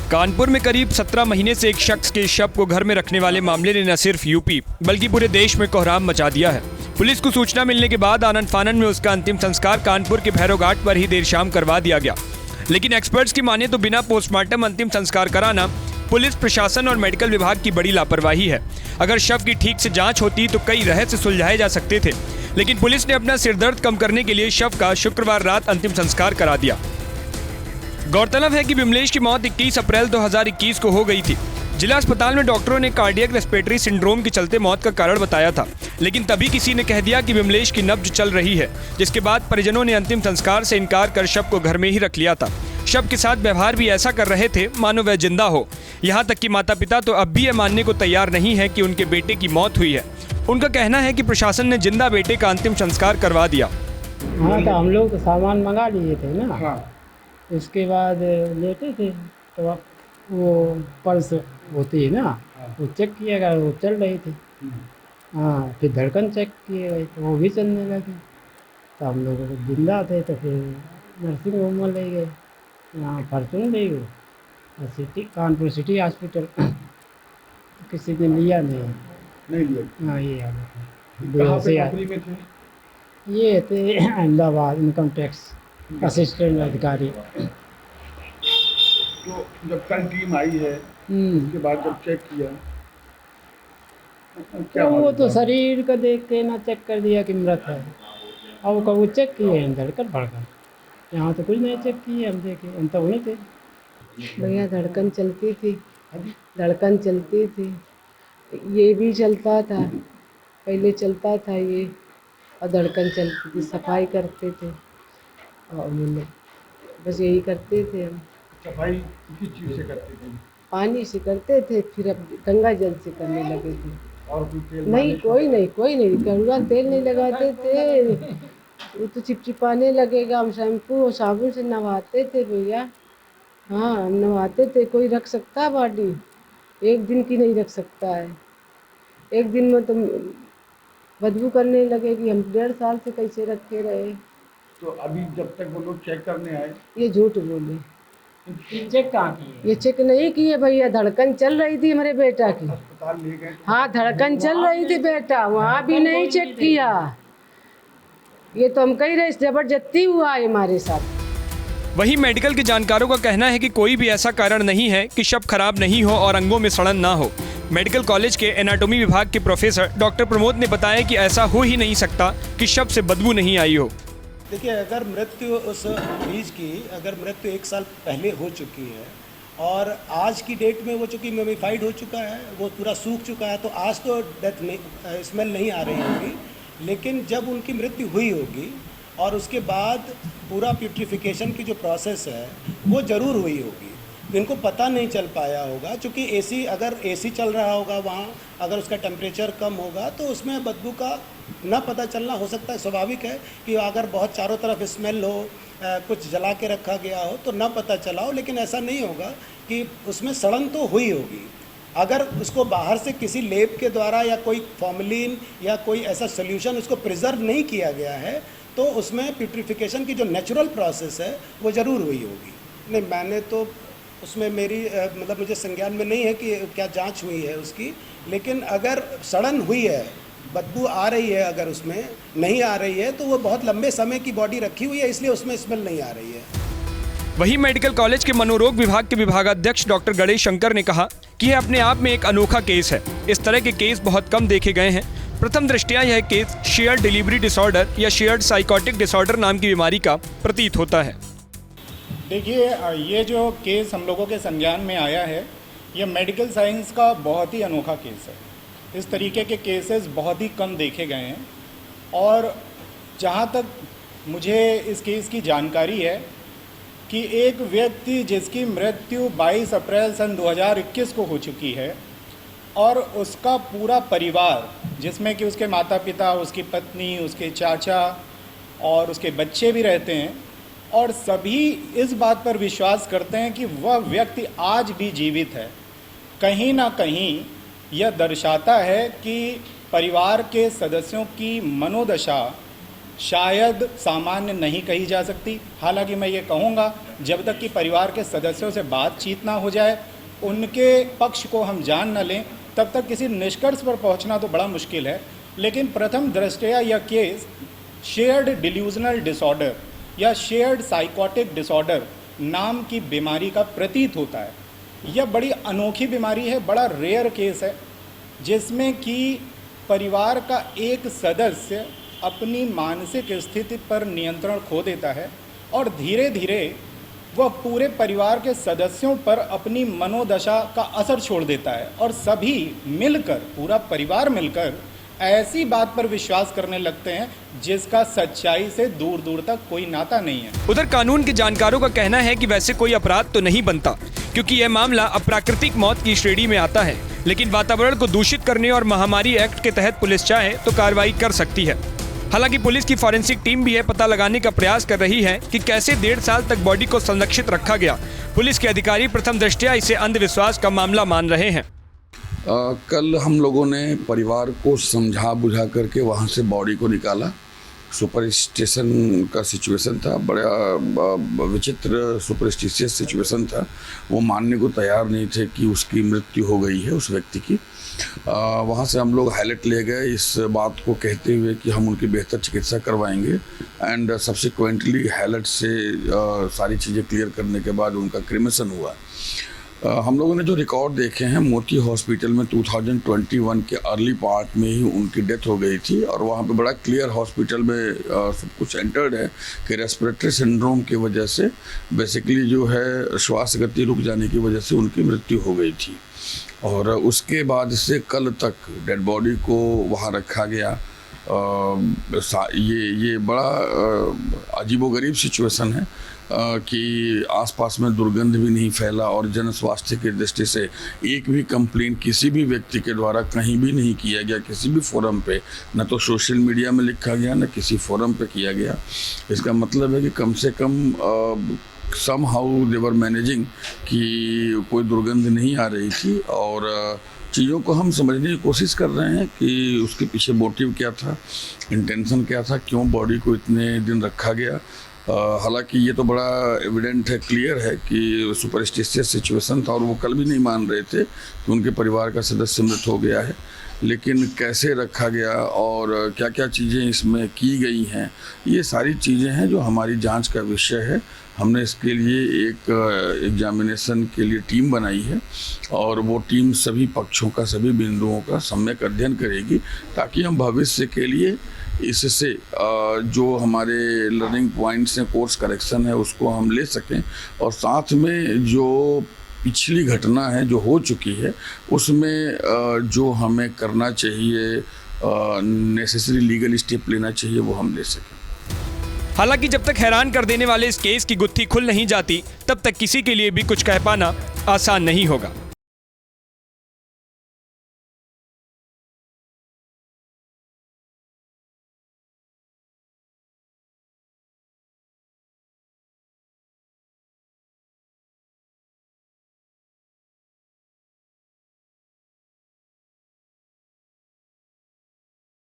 कानपुर में करीब 17 महीने से एक शख्स के शव को घर में रखने वाले मामले ने न सिर्फ यूपी बल्कि पूरे देश में कोहराम मचा दिया है। पुलिस को सूचना मिलने के बाद आनन फानन में उसका अंतिम संस्कार कानपुर के भैरव घाट पर ही देर शाम करवा दिया गया। लेकिन एक्सपर्ट्स की माने तो बिना पोस्टमार्टम अंतिम संस्कार कराना पुलिस प्रशासन और मेडिकल विभाग की बड़ी लापरवाही है। अगर शव की ठीक से जांच होती तो कई रहस्य सुलझाए जा सकते थे, लेकिन पुलिस ने अपना सिरदर्द कम करने के लिए शव का शुक्रवार रात अंतिम संस्कार करा दिया। गौरतलब है कि विमलेश की मौत 21 अप्रैल 2021 को हो गई थी। जिला अस्पताल में डॉक्टरों ने कार्डियक रेस्पिरेटरी सिंड्रोम के चलते मौत का कारण बताया था, लेकिन तभी किसी ने कह दिया कि विमलेश की नब्ज चल रही है, जिसके बाद परिजनों ने अंतिम संस्कार से इनकार कर शव को घर में ही रख लिया था। शव के साथ व्यवहार भी ऐसा कर रहे थे मानो वह जिंदा हो। यहाँ तक कि माता पिता तो अब भी यह मानने को तैयार नहीं है कि उनके बेटे की मौत हुई है। उनका कहना है कि प्रशासन ने जिंदा बेटे का अंतिम संस्कार करवा दिया। हाँ, तो हम लोग सामान मंगा लिए थे ना। हाँ। उसके बाद लेटे थे तो वो पल्स होती है ना, वो चेक किया गया, वो चल रही थी। हाँ, फिर धड़कन चेक किए गए तो वो भी चलने लगी। तो हम लोग जिंदा थे तो फिर नर्सिंग होम में ले गए, यहाँ फॉर्चून ले गए सिटी, कानपुर सिटी हॉस्पिटल। किसी ने लिया नहीं लिया। हाँ, ये ये थे अहमदाबाद इनकम टैक्स असिस्टेंट अधिकारी। तो जब कल टीम आई है उसके बाद जब चेक किया तो वो तो शरीर का देख के ना चेक कर दिया कि मृत है। और वो चेक किए हैं धड़कन भड़कन, यहाँ तो कुछ नहीं चेक किए। हम देखे हम तो वहीं थे। भैया धड़कन चलती थी, धड़कन चलती थी, ये भी चलता था, पहले चलता था ये, और धड़कन चलती थी। सफाई करते थे और बस यही करते थे हम। सफाई किस चीज़ से करते थे? पानी से करते थे, फिर अब गंगा जल से करने लगे थे। और कोई तेल? नहीं, कोई नहीं, कड़वा तेल नहीं लगाते थे। वो तो चिपचिपाने लगेगा। हम शैम्पू और साबुन से नहाते थे भैया। हाँ, हम नहाते थे। कोई रख सकता है बॉडी? एक दिन की नहीं रख सकता है। एक दिन में तो बदबू करने लगेगी। हम 1.5 साल से कैसे रखे रहे। तो अभी जब तक वो लोग चेक करने आए? ये झूठ बोले। चेक कहाँ किए? ये चेक नहीं किए भैया। धड़कन चल रही थी हमारे बेटा की। अस्पताल ले गए? हाँ, धड़कन चल रही थी बेटा, वहाँ भी नहीं चेक किया। ये तो हम कह रहे जबरदस्ती हुआ है हमारे साथ। वहीं मेडिकल के जानकारों का कहना है कि कोई भी ऐसा कारण नहीं है कि शव खराब नहीं हो और अंगों में सड़न ना हो। मेडिकल कॉलेज के एनाटॉमी विभाग के प्रोफेसर डॉक्टर प्रमोद ने बताया कि ऐसा हो ही नहीं सकता कि शव से बदबू नहीं आई हो। देखिए, अगर मृत्यु उस मरीज की अगर मृत्यु 1 साल पहले हो चुकी है और आज की डेट में वो चूँकि मेमिफाइड हो चुका है, वो पूरा सूख चुका है, तो आज तो डेथ नहीं, स्मेल नहीं आ रही होगी। लेकिन जब उनकी मृत्यु हुई होगी और उसके बाद पूरा प्यूट्रिफिकेशन की जो प्रोसेस है वो ज़रूर हुई होगी। इनको पता नहीं चल पाया होगा, क्योंकि एसी अगर एसी चल रहा होगा वहाँ, अगर उसका टेम्परेचर कम होगा तो उसमें बदबू का ना पता चलना हो सकता है। स्वाभाविक है कि अगर बहुत चारों तरफ स्मेल हो, कुछ जला के रखा गया हो तो ना पता चला हो, लेकिन ऐसा नहीं होगा कि उसमें सड़न तो हुई होगी। अगर उसको बाहर से किसी लेप के द्वारा या कोई फॉर्मलिन या कोई ऐसा सोल्यूशन उसको प्रिजर्व नहीं किया गया है तो उसमें प्यूट्रिफिकेशन की जो नेचुरल प्रोसेस है वो ज़रूर हुई होगी। नहीं, मैंने तो उसमें मेरी मतलब मुझे संज्ञान में नहीं है कि क्या जांच हुई है उसकी, लेकिन अगर सड़न हुई है, बदबू आ रही है, अगर उसमें नहीं आ रही है तो वो बहुत लंबे समय की बॉडी रखी हुई है, इसलिए उसमें स्मेल नहीं आ रही है। वहीं मेडिकल कॉलेज के मनोरोग विभाग के विभागाध्यक्ष डॉक्टर गणेश शंकर ने कहा कि यह अपने आप में एक अनोखा केस है। इस तरह के केस बहुत कम देखे गए हैं। प्रथम दृष्टया यह केस शेयर्ड डिलीवरी डिसऑर्डर या शेयर्ड साइकोटिक डिसऑर्डर नाम की बीमारी का प्रतीत होता है। देखिए, ये जो केस हम लोगों के संज्ञान में आया है, यह मेडिकल साइंस का बहुत ही अनोखा केस है। इस तरीके के केसेस बहुत ही कम देखे गए हैं और जहाँ तक मुझे इस केस की जानकारी है कि एक व्यक्ति जिसकी मृत्यु 22 अप्रैल सन 2021 को हो चुकी है और उसका पूरा परिवार, जिसमें कि उसके माता पिता, उसकी पत्नी, उसके चाचा और उसके बच्चे भी रहते हैं, और सभी इस बात पर विश्वास करते हैं कि वह व्यक्ति आज भी जीवित है। कहीं ना कहीं यह दर्शाता है कि परिवार के सदस्यों की मनोदशा शायद सामान्य नहीं कही जा सकती। हालांकि मैं ये कहूँगा, जब तक कि परिवार के सदस्यों से बातचीत ना हो जाए, उनके पक्ष को हम जान न लें, तब तक किसी निष्कर्ष पर पहुंचना तो बड़ा मुश्किल है। लेकिन प्रथम दृष्टया यह केस शेयर्ड डिल्यूजनल डिसऑर्डर या शेयर्ड साइकोटिक डिसऑर्डर नाम की बीमारी का प्रतीत होता है। यह बड़ी अनोखी बीमारी है, बड़ा रेयर केस है, जिसमें कि परिवार का एक सदस्य अपनी मानसिक स्थिति पर नियंत्रण खो देता है और धीरे धीरे वह पूरे परिवार के सदस्यों पर अपनी मनोदशा का असर छोड़ देता है और सभी मिलकर, पूरा परिवार मिलकर ऐसी बात पर विश्वास करने लगते हैं जिसका सच्चाई से दूर दूर तक कोई नाता नहीं है। उधर कानून के जानकारों का कहना है कि वैसे कोई अपराध तो नहीं बनता, क्योंकि यह मामला अप्राकृतिक मौत की श्रेणी में आता है। लेकिन वातावरण को दूषित करने और महामारी एक्ट के तहत पुलिस चाहे तो कार्रवाई कर सकती है। हालांकि पुलिस की फॉरेंसिक टीम भी यह पता लगाने का प्रयास कर रही है कि कैसे 1.5 साल तक बॉडी को संरक्षित रखा गया। पुलिस के अधिकारी प्रथम दृष्टया इसे अंधविश्वास का मामला मान रहे हैं। कल हम लोगों ने परिवार को समझा बुझा करके वहाँ से बॉडी को निकाला। सुपर स्टेशन का सिचुएशन था, बड़ा विचित्र सुपरस्टिशियस सिचुएशन था। वो मानने को तैयार नहीं थे कि उसकी मृत्यु हो गई है, उस व्यक्ति की। वहाँ से हम लोग हाईलाइट ले गए इस बात को कहते हुए कि हम उनकी बेहतर चिकित्सा करवाएंगे एंड सब्सिक्वेंटली हाईलाइट से सारी चीज़ें क्लियर करने के बाद उनका क्रिमेशन हुआ। हम लोगों ने जो रिकॉर्ड देखे हैं, मोती हॉस्पिटल में 2021 के अर्ली पार्ट में ही उनकी डेथ हो गई थी और वहाँ पे बड़ा क्लियर हॉस्पिटल में सब कुछ एंटर्ड है कि रेस्पिरेटरी सिंड्रोम की वजह से बेसिकली जो है श्वास गति रुक जाने की वजह से उनकी मृत्यु हो गई थी। और उसके बाद से कल तक डेड बॉडी को वहाँ रखा गया। ये बड़ा अजीबोगरीब सिचुएशन है कि आसपास में दुर्गंध भी नहीं फैला और जन स्वास्थ्य की दृष्टि से एक भी कंप्लेन किसी भी व्यक्ति के द्वारा कहीं भी नहीं किया गया, किसी भी फोरम पे, न तो सोशल मीडिया में लिखा गया न किसी फोरम पे किया गया। इसका मतलब है कि कम से कम somehow they were managing कि कोई दुर्गंध नहीं आ रही थी और चीज़ों को हम समझने की कोशिश कर रहे हैं कि उसके पीछे मोटिव क्या था, इंटेंशन क्या था, क्यों बॉडी को इतने दिन रखा गया। हालांकि ये तो बड़ा एविडेंट है, क्लियर है कि सुपरस्टिशियस सिचुएशन था और वो कल भी नहीं मान रहे थे कि उनके परिवार का सदस्य मृत हो गया है। लेकिन कैसे रखा गया और क्या क्या चीज़ें इसमें की गई हैं, ये सारी चीज़ें हैं जो हमारी जांच का विषय है। हमने इसके लिए एक एग्जामिनेशन के लिए टीम बनाई है और वो टीम सभी पक्षों का, सभी बिंदुओं का सम्यक अध्ययन करेगी ताकि हम भविष्य के लिए इससे जो हमारे लर्निंग पॉइंट्स हैं, कोर्स करेक्शन है, उसको हम ले सकें और साथ में जो पिछली घटना है जो हो चुकी है उसमें जो हमें करना चाहिए, नेसेसरी लीगल स्टेप लेना चाहिए, वो हम ले सकें। हालांकि जब तक हैरान कर देने वाले इस केस की गुत्थी खुल नहीं जाती, तब तक किसी के लिए भी कुछ कह पाना आसान नहीं होगा।